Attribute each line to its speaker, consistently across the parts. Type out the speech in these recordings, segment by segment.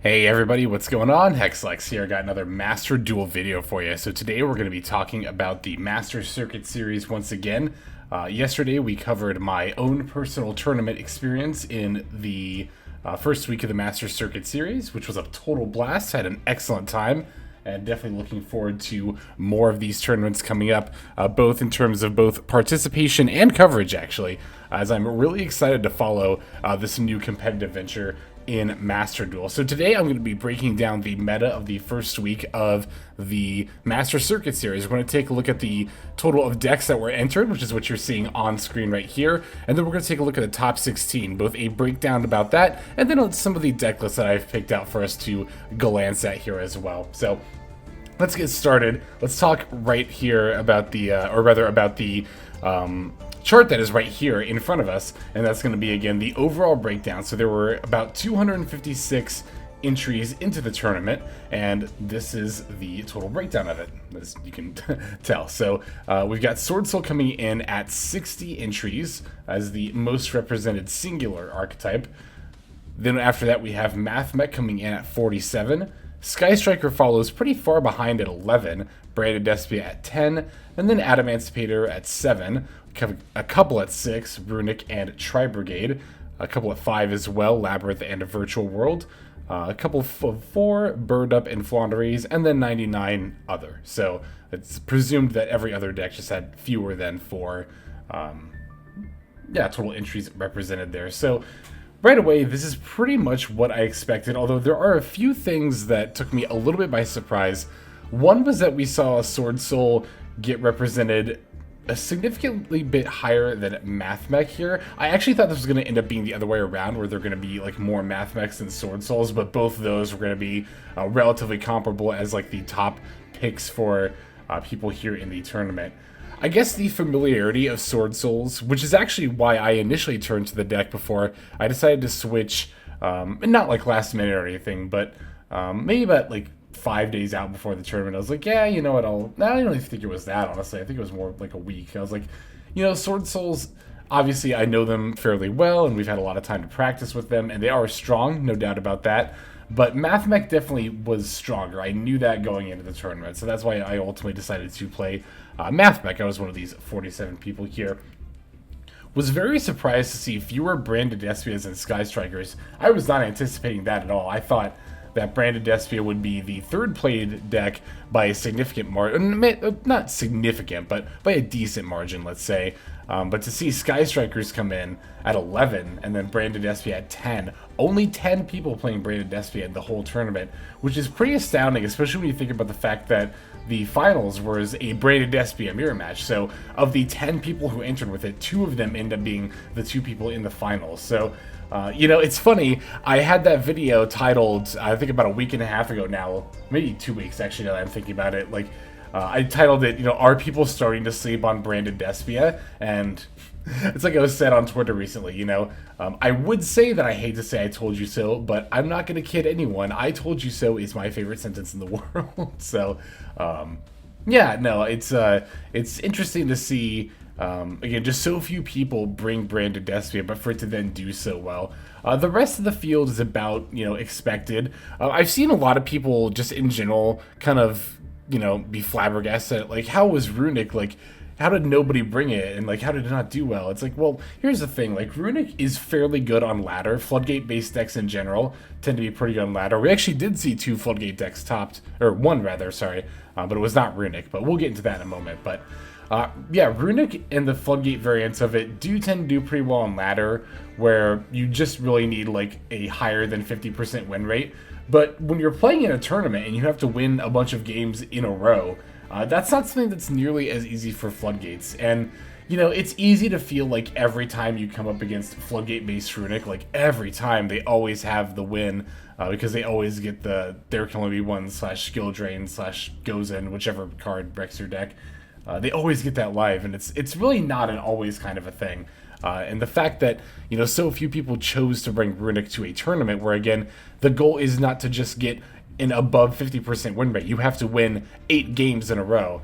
Speaker 1: Hey everybody, what's going on? Hexlex here. I got another Master Duel video for you. So today we're going to be talking about the Master Circuit series once again. Yesterday we covered my own personal tournament experience in the first week of the Master Circuit series, which was a total blast. I had an excellent time and definitely looking forward to more of these tournaments coming up, both in terms of both participation and coverage actually, as I'm really excited to follow this new competitive venture in Master Duel. So today I'm going to be breaking down the meta of the first week of the Master Circuit series. We're going to take a look at the total of decks that were entered, which is what you're seeing on screen right here, and then we're going to take a look at the top 16, both a breakdown about that, and then some of the deck lists that I've picked out for us to glance at here as well. So let's get started. Let's talk right here about the, chart that is right here in front of us, and that's going to be again the overall breakdown. So there were about 256 entries into the tournament, and this is the total breakdown of it, as you can tell. So we've got Sword Soul coming in at 60 entries as the most represented singular archetype. Then after that we have Mathmech coming in at 47. Sky Striker follows pretty far behind at 11, Branded Despia at 10, and then Adamantipator at 7. We have a couple at 6, Runic and Tri-Brigade. A couple at 5 as well, Labyrinth and Virtual World. A couple of 4, Bird Up and Flaunderies, and then 99 other. So it's presumed that every other deck just had fewer than 4 total entries represented there. So right away, this is pretty much what I expected, although there are a few things that took me a little bit by surprise. One was that we saw Sword Soul get represented a significantly bit higher than Mathmech here. I actually thought this was going to end up being the other way around, where they're going to be like more Mathmechs than Sword Souls, but both of those were going to be relatively comparable as like the top picks for people here in the tournament. I guess the familiarity of Sword Souls, which is actually why I initially turned to the deck before I decided to switch, and not like last minute or anything, but maybe about like 5 days out before the tournament, I was like, yeah, you know what, I don't even think it was that, honestly. I think it was more like a week. I was like, you know, Sword Souls, obviously I know them fairly well, and we've had a lot of time to practice with them, and they are strong, no doubt about that. But Mathmech definitely was stronger. I knew that going into the tournament, so that's why I ultimately decided to play Mathmech. I was one of these 47 people here. Was very surprised to see fewer Branded Despias and Sky Strikers. I was not anticipating that at all. I thought that Branded Despia would be the third played deck by a significant margin, not significant, but by a decent margin, let's say. But to see Sky Strikers come in at 11 and then Branded Despia at 10, only 10 people playing Branded Despia in the whole tournament, which is pretty astounding, especially when you think about the fact that the finals was a Branded Despia mirror match. So of the 10 people who entered with it, 2 of them end up being the 2 people in the finals. So you know, it's funny, I had that video titled, I think about a week and a half ago now, maybe 2 weeks actually, now that I'm thinking about it, like, I titled it, you know, are people starting to sleep on Branded Despia? And it's like I was said on Twitter recently, you know, I would say that I hate to say I told you so, but I'm not going to kid anyone. I told you so is my favorite sentence in the world. So, yeah, no, it's interesting to see, again, just so few people bring Branded Despia, but for it to then do so well. The rest of the field is about, you know, expected. I've seen a lot of people just in general kind of, you know, be flabbergasted at, like, how was Runic, like, how did nobody bring it, and like, how did it not do well? It's like, well, here's the thing, like, Runic is fairly good on ladder. Floodgate based decks in general tend to be pretty good on ladder. We actually did see 2 Floodgate decks topped, or 1 rather, sorry, but it was not Runic, but we'll get into that in a moment. But yeah, Runic and the Floodgate variants of it do tend to do pretty well on ladder, where you just really need like a higher than 50% win rate. But when you're playing in a tournament and you have to win a bunch of games in a row, that's not something that's nearly as easy for Floodgates. And, you know, it's easy to feel like every time you come up against Floodgate-based Runic, like every time they always have the win, because they always get the there can only be one / skill drain / goes in, whichever card wrecks your deck. They always get that live, and it's really not an always kind of a thing. And the fact that, you know, so few people chose to bring Runic to a tournament where, again, the goal is not to just get an above 50% win rate. You have to win 8 games in a row.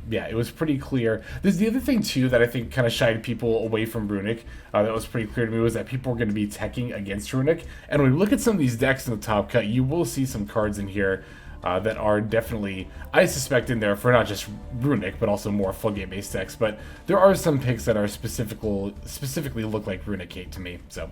Speaker 1: Yeah, it was pretty clear. There's the other thing too that I think kind of shied people away from Runic. That was pretty clear to me, was that people were going to be teching against Runic. And when we look at some of these decks in the top cut, you will see some cards in here that are definitely, I suspect, in there for not just Runic, but also more Floodgate-based decks. But there are some picks that are specifically look like Runic hate to me. So,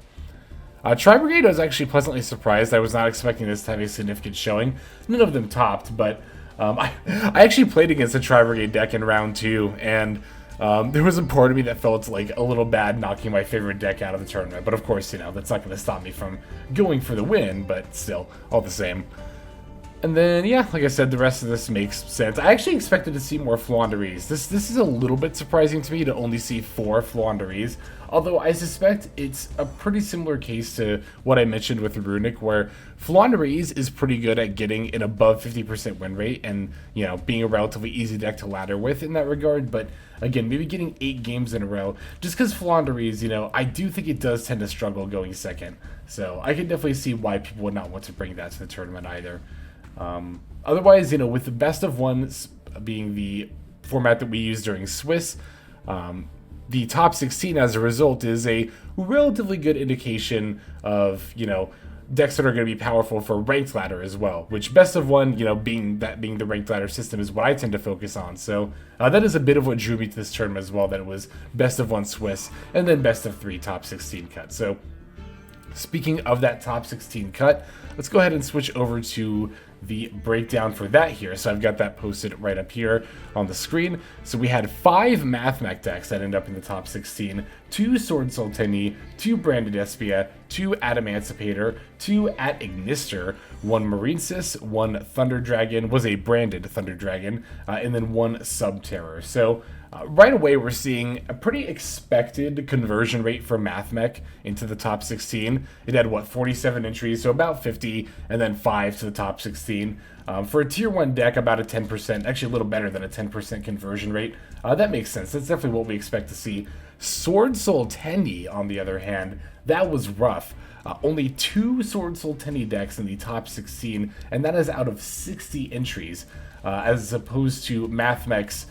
Speaker 1: Tri-Brigade, I was actually pleasantly surprised. I was not expecting this to have a significant showing. None of them topped, but I actually played against a Tri-Brigade deck in round 2, and there was a part of me that felt like a little bad knocking my favorite deck out of the tournament. But of course, you know, that's not going to stop me from going for the win, but still, all the same. And then, yeah, like I said, the rest of this makes sense. I actually expected to see more Flaunderies. This is a little bit surprising to me to only see 4 Flaunderies, although I suspect it's a pretty similar case to what I mentioned with Runic, where Flaunderies is pretty good at getting an above 50% win rate and, you know, being a relatively easy deck to ladder with in that regard. But again, maybe getting 8 games in a row, just because Flaunderies, you know, I do think it does tend to struggle going second. So I can definitely see why people would not want to bring that to the tournament either. Otherwise, you know, with the best of ones being the format that we use during Swiss, the top 16 as a result is a relatively good indication of, you know, decks that are going to be powerful for ranked ladder as well, which best of one, you know, being the ranked ladder system is what I tend to focus on. So that is a bit of what drew me to this tournament as well, that it was best of 1 Swiss and then best of 3 top 16 cut. So speaking of that top 16 cut, let's go ahead and switch over to the breakdown for that here. So I've got that posted right up here on the screen. So we had 5 Mathmech decks that end up in the top 16, 2 Sword Sultani, 2 Branded Despia, 2 Adamancipator, 2 At Ignister, 1 Marinesis, 1 Thunder Dragon, was a branded Thunder Dragon, and then 1 Subterror. So right away, we're seeing a pretty expected conversion rate for Mathmech into the top 16. It had, what, 47 entries, so about 50, and then 5 to the top 16. For a tier 1 deck, about a 10%, actually a little better than a 10% conversion rate. That makes sense. That's definitely what we expect to see. Sword Sultani, on the other hand, that was rough. Only 2 Sword Sultani decks in the top 16, and that is out of 60 entries, as opposed to Mathmech's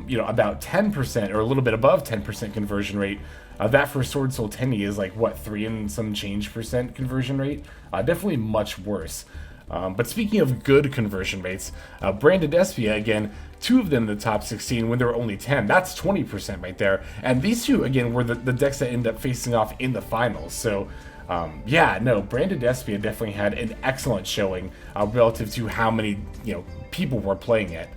Speaker 1: you know, about 10% or a little bit above 10% conversion rate. That for Sword Sultani is like, what, 3 and some change percent conversion rate? Definitely much worse. But speaking of good conversion rates, Branded Despia, again, 2 of them in the top 16 when there were only 10. That's 20% right there. And these 2, again, were the decks that end up facing off in the finals. So, yeah, no, Branded Despia definitely had an excellent showing relative to how many, you know, people were playing it.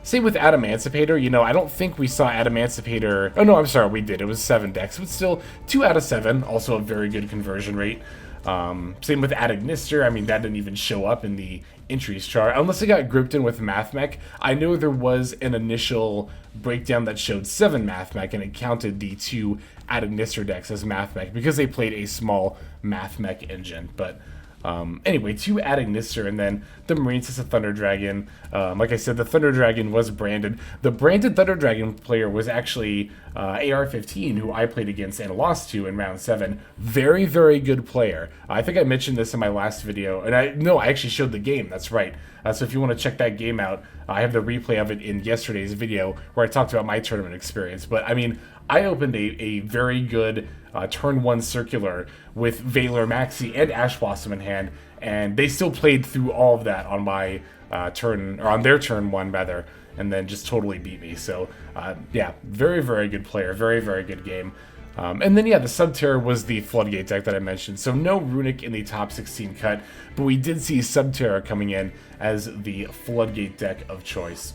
Speaker 1: Same with Adamancipator. You know, I don't think we saw Adamancipator. Oh, no, I'm sorry, we did. It was 7 decks, but still 2 out of 7. Also a very good conversion rate. Same with At Ignister. I mean, that didn't even show up in the entries chart. Unless it got grouped in with Mathmech. I know there was an initial breakdown that showed 7 Mathmech, and it counted the 2 At Ignister decks as Mathmech because they played a small Mathmech engine. But anyway, 2 At Ignister, and then the Marinesis of Thunder Dragon. Like I said, the Thunder Dragon was branded. The branded Thunder Dragon player was actually AR-15, who I played against and lost to in round 7. Very, very good player. I think I mentioned this in my last video, and I actually showed the game. That's right. So if you want to check that game out, I have the replay of it in yesterday's video where I talked about my tournament experience. But I mean, I opened a very good turn 1 circular with Valor Maxi and Ash Blossom in hand, and they still played through all of that on my turn, or on their turn 1 rather, and then just totally beat me. So yeah, very, very good player, very, very good game. And then, yeah, the Subterror was the Floodgate deck that I mentioned. So no Runic in the top 16 cut, but we did see Subterror coming in as the Floodgate deck of choice.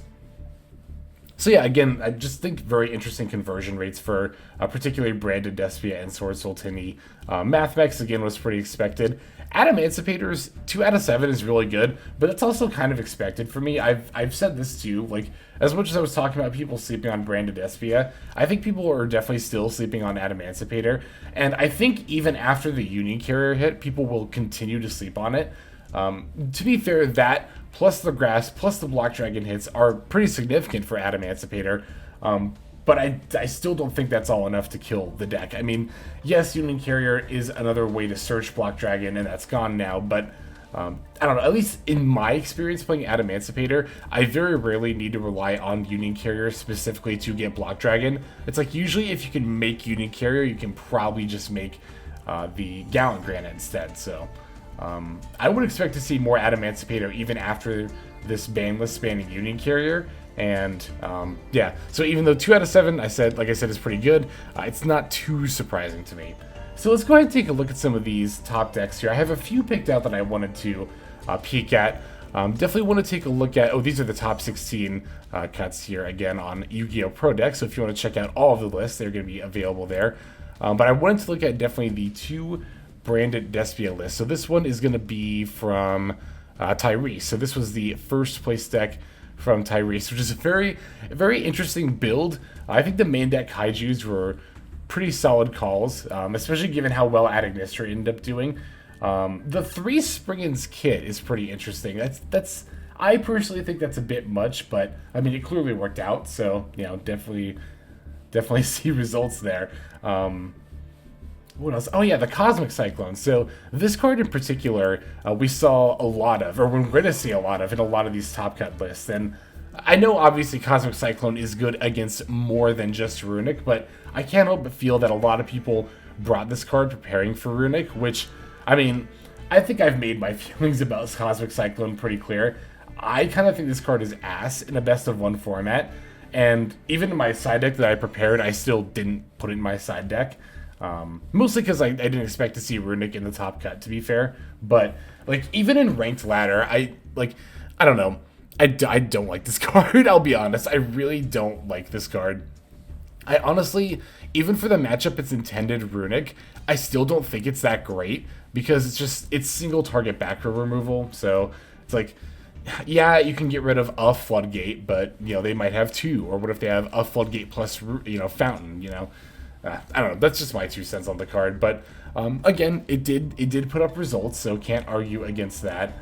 Speaker 1: So yeah, again, I just think very interesting conversion rates for particularly Branded Despia and Sword Sultani. Mathmech, again, was pretty expected. Adamancipator's 2 out of 7 is really good, but it's also kind of expected for me. I've said this too, like, as much as I was talking about people sleeping on Branded Despia, I think people are definitely still sleeping on Adamancipator, and I think even after the Union Carrier hit, people will continue to sleep on it. To be fair, that plus the grass plus the Block Dragon hits are pretty significant for Adamancipator, but I still don't think that's all enough to kill the deck. I mean, yes, Union Carrier is another way to search Block Dragon, and that's gone now, but I don't know, at least in my experience playing Adamantipator, I very rarely need to rely on Union Carrier specifically to get Block Dragon. It's like usually if you can make Union Carrier, you can probably just make the Gallant Granite instead. So I would expect to see more Adamantipator even after this banless spanning Union Carrier. And yeah, so even though 2 out of 7, like I said, is pretty good, it's not too surprising to me. So let's go ahead and take a look at some of these top decks here. I have a few picked out that I wanted to peek at. Definitely want to take a look at, these are the top 16 cuts here again on Yu-Gi-Oh! Pro Deck. So if you want to check out all of the lists, they're going to be available there. But I wanted to look at definitely the 2 branded Despia lists. So this one is going to be from Tyrese. So this was the first place deck from Tyrese, which is a very interesting build. I think the main deck Kaijus were pretty solid calls, especially given how well Adagnister ended up doing. The 3 Springens kit is pretty interesting. That's I personally think that's a bit much, but I mean it clearly worked out, so you know, definitely see results there. What else? Oh yeah, the Cosmic Cyclone. So this card in particular, we saw a lot of, or we're going to see a lot of in a lot of these top cut lists. And I know obviously Cosmic Cyclone is good against more than just Runic, but I can't help but feel that a lot of people brought this card preparing for Runic, which, I mean, I think I've made my feelings about Cosmic Cyclone pretty clear. I kind of think this card is ass in a best of 1 format, and even in my side deck that I prepared, I still didn't put it in my side deck. Mostly because I didn't expect to see Runic in the top cut, to be fair. But like even in ranked ladder, I don't know. I don't like this card. I'll be honest. I really don't like this card. I honestly, even for the matchup it's intended Runic, I still don't think it's that great because it's single target back row removal. So it's like, yeah, you can get rid of a floodgate, but you know they might have 2. Or what if they have a floodgate plus fountain? I don't know. That's just my 2 cents on the card, but again, it did put up results, so can't argue against that.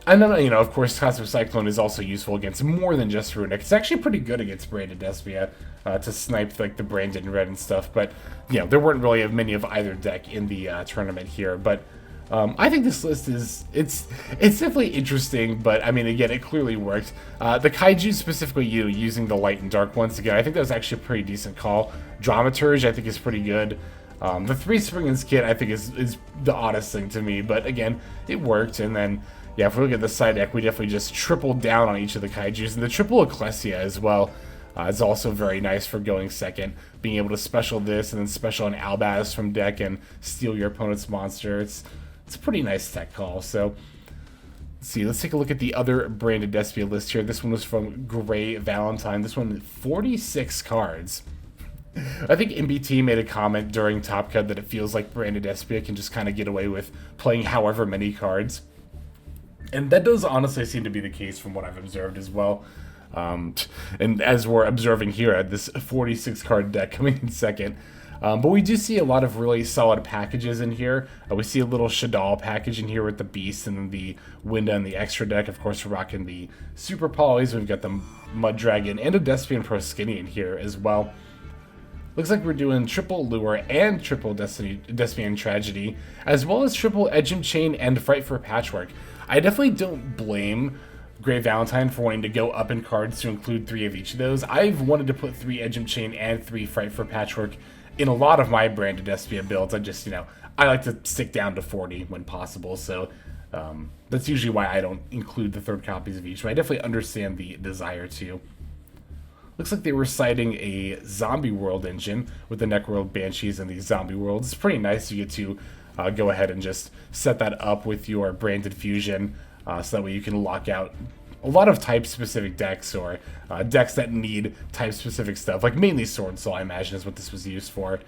Speaker 1: And then, of course, Cosmic Cyclone is also useful against more than just Runic. It's actually pretty good against Branded Despia to snipe like the Branded and Red and stuff. But there weren't really many of either deck in the tournament here. But I think this list it's definitely interesting. But I mean, again, it clearly worked. The Kaiju specifically, using the light and dark once again, I think that was actually a pretty decent call. Dramaturge, I think, is pretty good. The 3 Springens kit, I think, is the oddest thing to me. But again, it worked. And then, yeah, if we look at the side deck, we definitely just tripled down on each of the Kaijus. And the triple Ecclesia as well is also very nice for going second. Being able to special this and then special an Albaz from deck and steal your opponent's monster. It's a pretty nice tech call. So let's take a look at the other branded Despia list here. This one was from Gray Valentine. This one, 46 cards. I think MBT made a comment during Top Cut that it feels like branded Despia can just kind of get away with playing however many cards. And that does honestly seem to be the case from what I've observed as well. And as we're observing here at this 46 card deck coming in second. But we do see a lot of really solid packages in here. We see a little Shadal package in here with the Beast and then the Winda and the extra deck. Of course, we're rocking the Super Polys. We've got the Mud Dragon and a Despian Pro Skinny in here as well. Looks like we're doing triple Lure and triple Despian Tragedy, as well as triple Edgem Chain and Fright for Patchwork. I definitely don't blame Gray Valentine for wanting to go up in cards to include 3 of each of those. I've wanted to put 3 Edgem Chain and 3 Fright for Patchwork in a lot of my branded Despia builds. I just, I like to stick down to 40 when possible, so that's usually why I don't include the 3rd copies of each, but I definitely understand the desire to. Looks like they were citing a Zombie World engine with the Necroworld Banshees and the Zombie Worlds. It's pretty nice. You get to go ahead and just set that up with your branded fusion, so that way you can lock out a lot of type-specific decks or decks that need type-specific stuff, like mainly Sword Soul, I imagine, is what this was used for.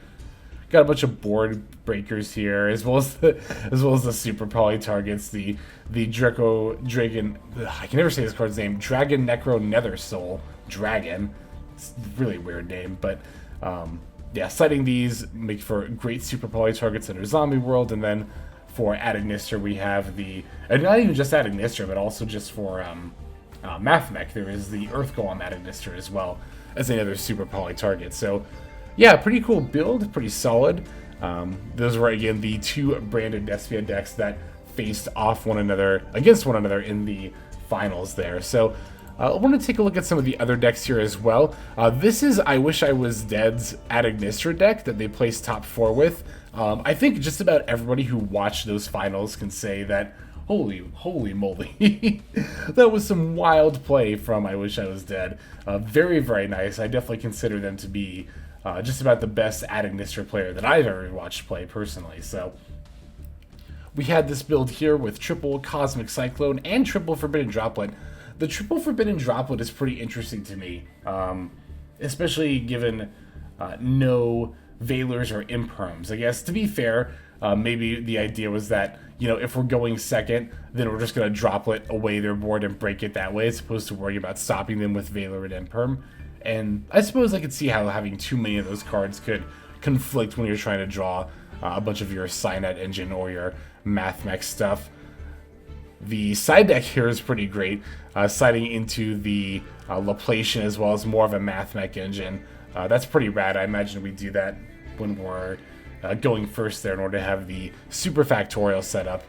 Speaker 1: Got a bunch of board breakers here, as well as the super poly targets, the Draco Dragon. I can never say this card's name. Dragon Necro Nether Soul Dragon. It's a really weird name, but yeah, citing these make for great super poly targets under Zombie World, and then for Adagnister we have and not even just Adagnister, but also just for Mathmech, there is the Earth Golem Adagnister as well as another super poly target. So yeah, pretty cool build, pretty solid. Those were again the 2 branded Despia decks that faced off one another against one another in the finals there. So I want to take a look at some of the other decks here as well. This is I Wish I Was Dead's Ad Ignister deck that they placed top 4 with. I think just about everybody who watched those finals can say that holy moly, that was some wild play from I Wish I Was Dead. Very, very nice. I definitely consider them to be just about the best Ad Ignister player that I've ever watched play personally. So we had this build here with triple Cosmic Cyclone and triple Forbidden Droplet. The triple Forbidden Droplet is pretty interesting to me, especially given no Veilers or Imperms. I guess, to be fair, maybe the idea was that, you know, if we're going second, then we're just going to Droplet away their board and break it that way, as opposed to worrying about stopping them with Veiler and Imperm. And I suppose I could see how having too many of those cards could conflict when you're trying to draw a bunch of your Cynet engine or your Mathmech stuff. The side deck here is pretty great, siding into the Laplacian as well as more of a Mathmech engine. That's pretty rad. I imagine we do that when we're going first there in order to have the super factorial set up.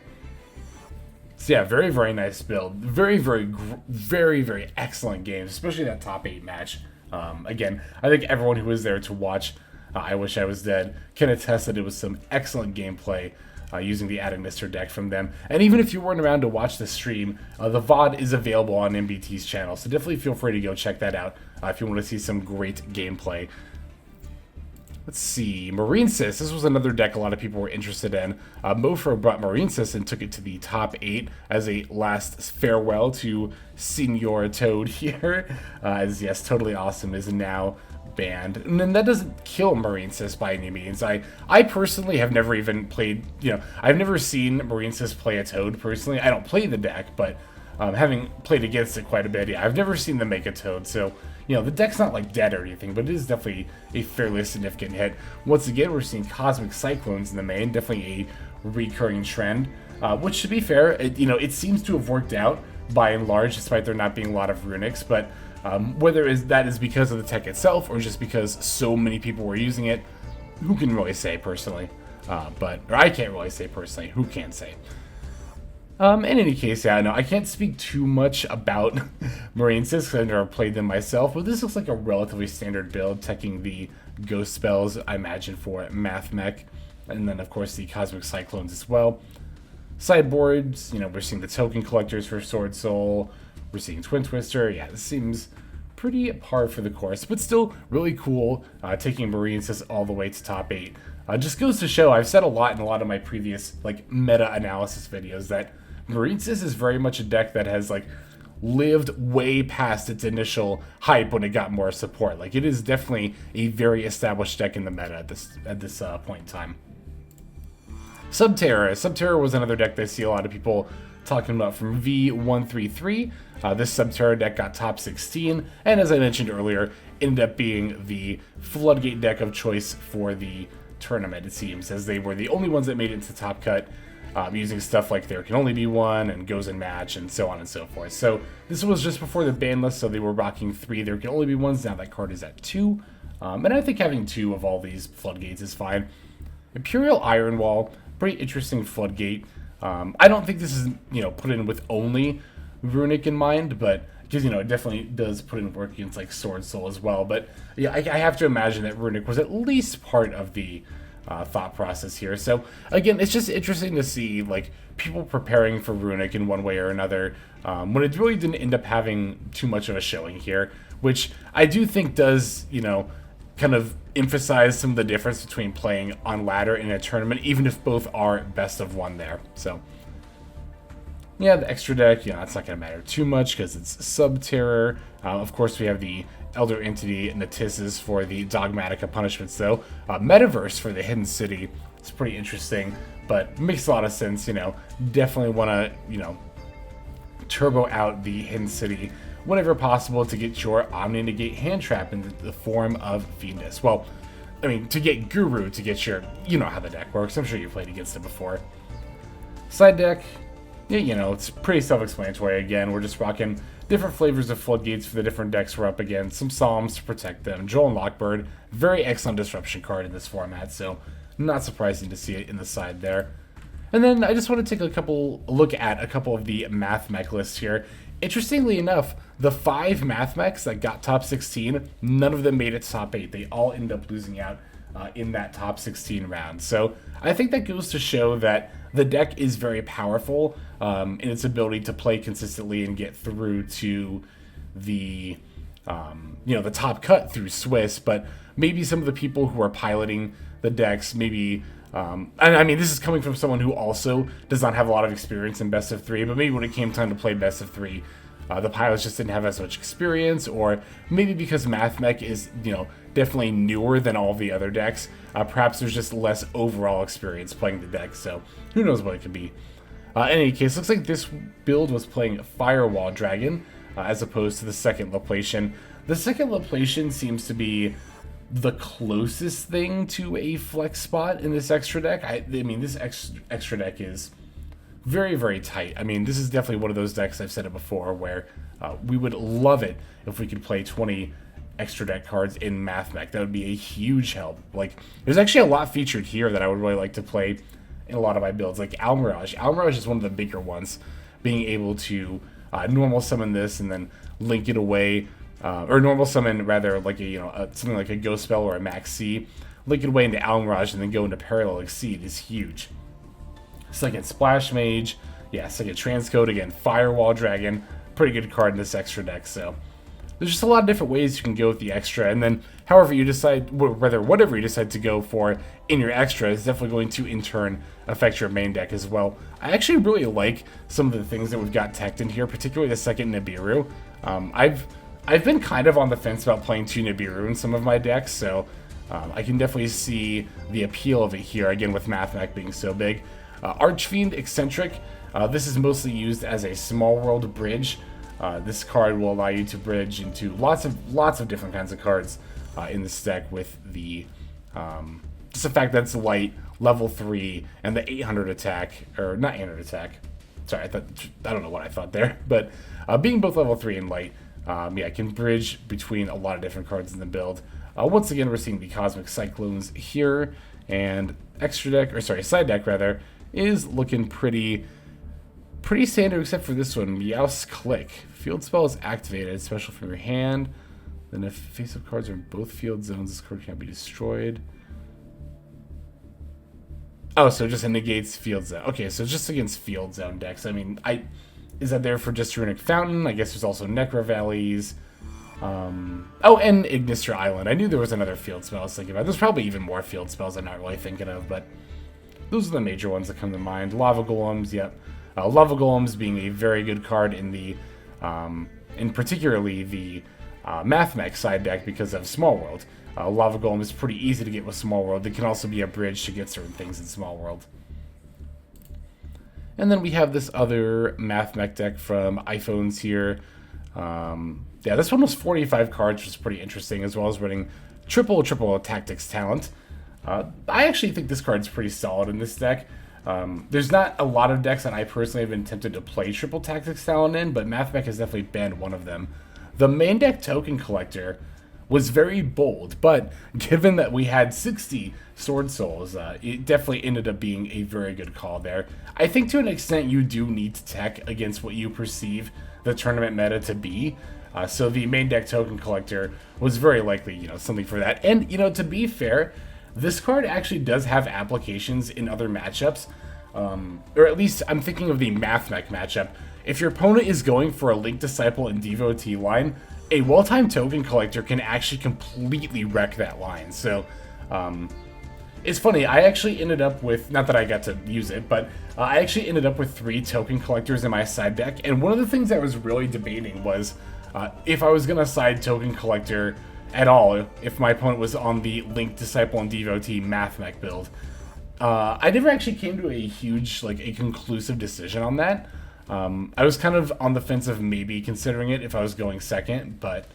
Speaker 1: So yeah, very, very nice build. Very, very excellent games, especially that top 8 match. Again, I think everyone who was there to watch I Wish I Was Dead can attest that it was some excellent gameplay using the Ad Ignister deck from them. And even if you weren't around to watch the stream, the VOD is available on MBT's channel, so definitely feel free to go check that out if you want to see some great gameplay. Let's see, Marinesis. This was another deck a lot of people were interested in. Mofro brought Marinesis and took it to the top 8 as a last farewell to Senor Toad here. As yes, Totally Awesome is now banned. And then that doesn't kill Marinesis by any means. I personally have never even played, I've never seen Marinesis play a Toad personally. I don't play the deck, but having played against it quite a bit, yeah, I've never seen them make a Toad, so the deck's not like dead or anything, but it is definitely a fairly significant hit. Once again, we're seeing Cosmic Cyclones in the main, definitely a recurring trend, which, to be fair, it seems to have worked out by and large, despite there not being a lot of runics, but whether that is because of the tech itself or just because so many people were using it, who can really say personally? Or I can't really say personally, who can say? In any case, yeah, no, I can't speak too much about Marinesis because I've never played them myself, but this looks like a relatively standard build, teching the Ghost spells, I imagine, for Mathmech, and then, of course, the Cosmic Cyclones as well. Sideboards, we're seeing the token collectors for Sword Soul, we're seeing Twin Twister. Yeah, this seems pretty par for the course, but still really cool, taking Marinesis all the way to top 8. Just goes to show, I've said a lot in a lot of my previous, meta-analysis videos that Marinesis is very much a deck that has, lived way past its initial hype when it got more support. It is definitely a very established deck in the meta at this point in time. Subterror. Subterror was another deck that I see a lot of people talking about from V133. This Subterror deck got top 16, and as I mentioned earlier, ended up being the Floodgate deck of choice for the tournament, it seems, as they were the only ones that made it into Top Cut, using stuff like There Can Only Be One and Goes in Match and so on and so forth. So this was just before the ban list, so they were rocking 3 There Can Only Be Ones. Now that card is at 2, and I think having 2 of all these Floodgates is fine. Imperial Ironwall, pretty interesting Floodgate. I don't think this is put in with only Runic in mind, but because it definitely does put in work against Sword Soul as well. But yeah, I have to imagine that Runic was at least part of the thought process here. So again, it's just interesting to see people preparing for Runic in one way or another, when it really didn't end up having too much of a showing here, which I do think does kind of emphasize some of the difference between playing on ladder in a tournament, even if both are best of one there. So yeah, the extra deck, it's not going to matter too much because it's Subterror. Of course, we have the Elder Entity Natissus for the Dogmatica punishments, though. Metaverse for the Hidden City. It's pretty interesting, but makes a lot of sense, Definitely want to, turbo out the Hidden City whenever possible to get your Omni Negate hand trap in the form of Fiendus. Well, I mean, to get Guru, to get your, how the deck works. I'm sure you've played against it before. Side deck, yeah, it's pretty self-explanatory. Again, we're just rocking different flavors of Floodgates for the different decks we're up against. Some Psalms to protect them. Joel and Lockbird, very excellent disruption card in this format, so not surprising to see it in the side there. And then I just want to take a look at a couple of the Mathmech lists here. Interestingly enough, the 5 Mathmechs that got top 16, none of them made it to top 8. They all ended up losing out in that top 16 round. So I think that goes to show that the deck is very powerful in its ability to play consistently and get through to the the top cut through Swiss. But maybe some of the people who are piloting the decks, maybe and I mean, this is coming from someone who also does not have a lot of experience in best of 3, but maybe when it came time to play best of 3, the pilots just didn't have as much experience, or maybe because Mathmech is, definitely newer than all the other decks, perhaps there's just less overall experience playing the deck, so who knows what it could be. In any case, looks like this build was playing Firewall Dragon, as opposed to the second Laplacian. The second Laplacian seems to be the closest thing to a flex spot in this extra deck. I mean, this extra deck is very, very tight. I mean, this is definitely one of those decks, I've said it before, where we would love it if we could play 20 extra deck cards in Mathmech. That would be a huge help. Like, there's actually a lot featured here that I would really like to play in a lot of my builds, like Almirage. Almirage is one of the bigger ones, being able to normal summon this and then link it away, or normal summon rather, like something like a Ghost Spell or a Max C, link it away into Almirage and then go into Parallel Exceed is huge. Second Splash Mage, yeah, second Transcode, again, Firewall Dragon, pretty good card in this extra deck, so there's just a lot of different ways you can go with the extra, and then however you decide, whatever you decide to go for in your extra is definitely going to in turn affect your main deck as well. I actually really like some of the things that we've got teched in here, particularly the second Nibiru. I've been kind of on the fence about playing 2 Nibiru in some of my decks, so I can definitely see the appeal of it here, again with Mathmech being so big. Archfiend Eccentric, this is mostly used as a small world bridge. This card will allow you to bridge into lots of different kinds of cards in this deck with the just the fact that it's light, level 3, and the 800 attack, or not 800 attack. Sorry, I don't know what I thought there, but being both level 3 and light, yeah, can bridge between a lot of different cards in the build. Once again, we're seeing the Cosmic Cyclones here, and side deck rather, is looking pretty standard except for this one, Meowth's Click. Field spell is activated, special from your hand. Then if face-up cards are in both field zones, this card can't be destroyed. Oh, so it just negates field zone. Okay, so just against field zone decks. I mean, is that there for just Runic Fountain? I guess there's also Necro Valleys. Oh, and Ignister Island. I knew there was another field spell I was thinking about. There's probably even more field spells I'm not really thinking of, but those are the major ones that come to mind. Lava Golems, yep. Lava Golems being a very good card in the, in particularly the Mathmech side deck because of Small World. Lava Golem is pretty easy to get with Small World. It can also be a bridge to get certain things in Small World. And then we have this other Mathmech deck from iPhones here. Yeah, this one was 45 cards, which is pretty interesting, as well as running triple Tactics Talent. I actually think this card's pretty solid in this deck. There's not a lot of decks that I personally have been tempted to play triple Tactics Talent in, but Mathmech has definitely been one of them. The main deck Token Collector was very bold, but given that we had 60 Sword Souls, it definitely ended up being a very good call there. I think to an extent you do need to tech against what you perceive the tournament meta to be. So the main deck Token Collector was very likely, something for that. And, to be fair, this card actually does have applications in other matchups. Or at least I'm thinking of the Mathmech matchup. If your opponent is going for a Link Disciple and Devotee line, a well-timed Token Collector can actually completely wreck that line. So, it's funny, I actually ended up with, not that I got to use it, but I actually ended up with 3 Token Collectors in my side deck, and one of the things I was really debating was if I was going to side Token Collector at all, if my opponent was on the Link Disciple and Devotee Mathmech build. I never actually came to a huge, a conclusive decision on that. I was kind of on the fence of maybe considering it if I was going second, but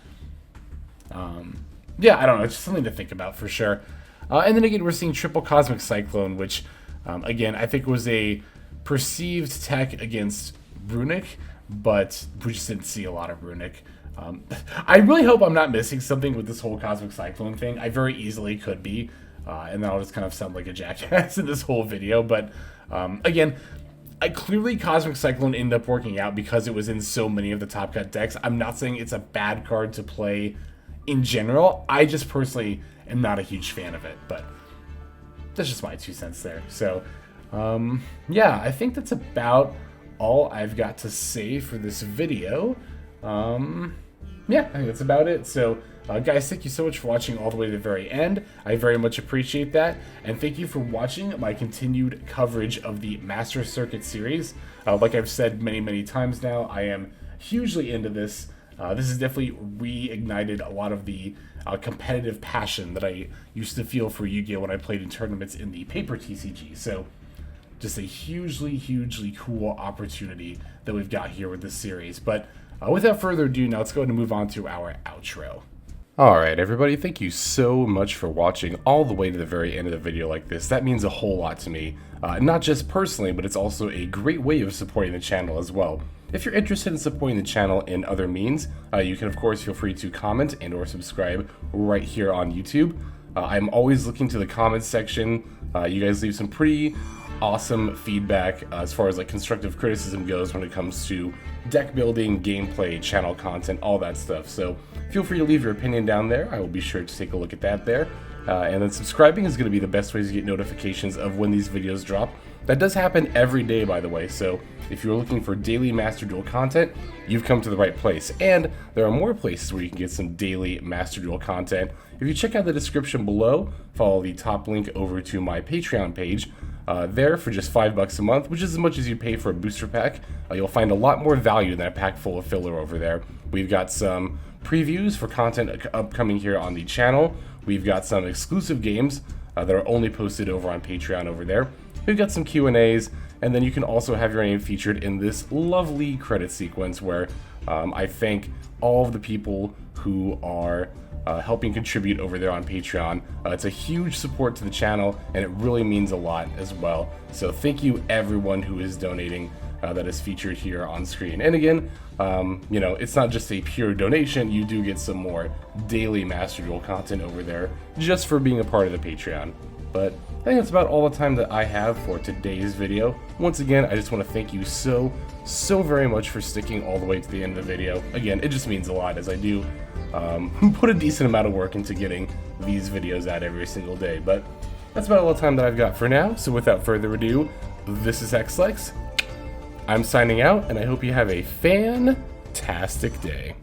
Speaker 1: yeah, I don't know. It's just something to think about for sure. And then again, we're seeing triple Cosmic Cyclone, which, again, I think was a perceived tech against Runic, but we just didn't see a lot of Runic. I really hope I'm not missing something with this whole Cosmic Cyclone thing. I very easily could be, and then I'll just kind of sound like a jackass in this whole video, but Again, clearly Cosmic Cyclone ended up working out because it was in so many of the top cut decks. I'm not saying it's a bad card to play in general. I just personally am not a huge fan of it, but that's just my 2 cents there. So, yeah, I think that's about all I've got to say for this video. Yeah, I think that's about it. So, guys, thank you so much for watching all the way to the very end. I very much appreciate that. And thank you for watching my continued coverage of the Master Circuit series. Like I've said many, many times now, I am hugely into this. This has definitely reignited a lot of the competitive passion that I used to feel for Yu-Gi-Oh! When I played in tournaments in the paper TCG. So, just a hugely, hugely cool opportunity that we've got here with this series. But without further ado, now let's go ahead and move on to our outro. Alright everybody, thank you so much for watching all the way to the very end of the video like this. That means a whole lot to me. Not just personally, but it's also a great way of supporting the channel as well. If you're interested in supporting the channel in other means, you can of course feel free to comment and or subscribe right here on YouTube. I'm always looking to the comments section. You guys leave some pretty awesome feedback as far as like constructive criticism goes when it comes to deck building, gameplay, channel content, all that stuff. So feel free to leave your opinion down there. I will be sure to take a look at that there. And then subscribing is going to be the best way to get notifications of when these videos drop. That does happen every day, by the way, so if you're looking for daily Master Duel content, you've come to the right place. And there are more places where you can get some daily Master Duel content. If you check out the description below, follow the top link over to my Patreon page. There for just $5 a month, which is as much as you pay for a booster pack. You'll find a lot more value than a pack full of filler over there. We've got some previews for content upcoming here on the channel. We've got some exclusive games that are only posted over on Patreon over there. We've got some Q&As, and then you can also have your name featured in this lovely credit sequence where I thank all of the people who are helping contribute over there on Patreon. It's a huge support to the channel, and it really means a lot as well. So thank you everyone who is donating that is featured here on screen. And again, you know, it's not just a pure donation. You do get some more daily Master Duel content over there just for being a part of the Patreon. But I think that's about all the time that I have for today's video. Once again, I just want to thank you so very much for sticking all the way to the end of the video. Again, it just means a lot, as I do put a decent amount of work into getting these videos out every single day. But that's about all the time that I've got for now. So without further ado, this is XLex. I'm signing out, and I hope you have a fantastic day.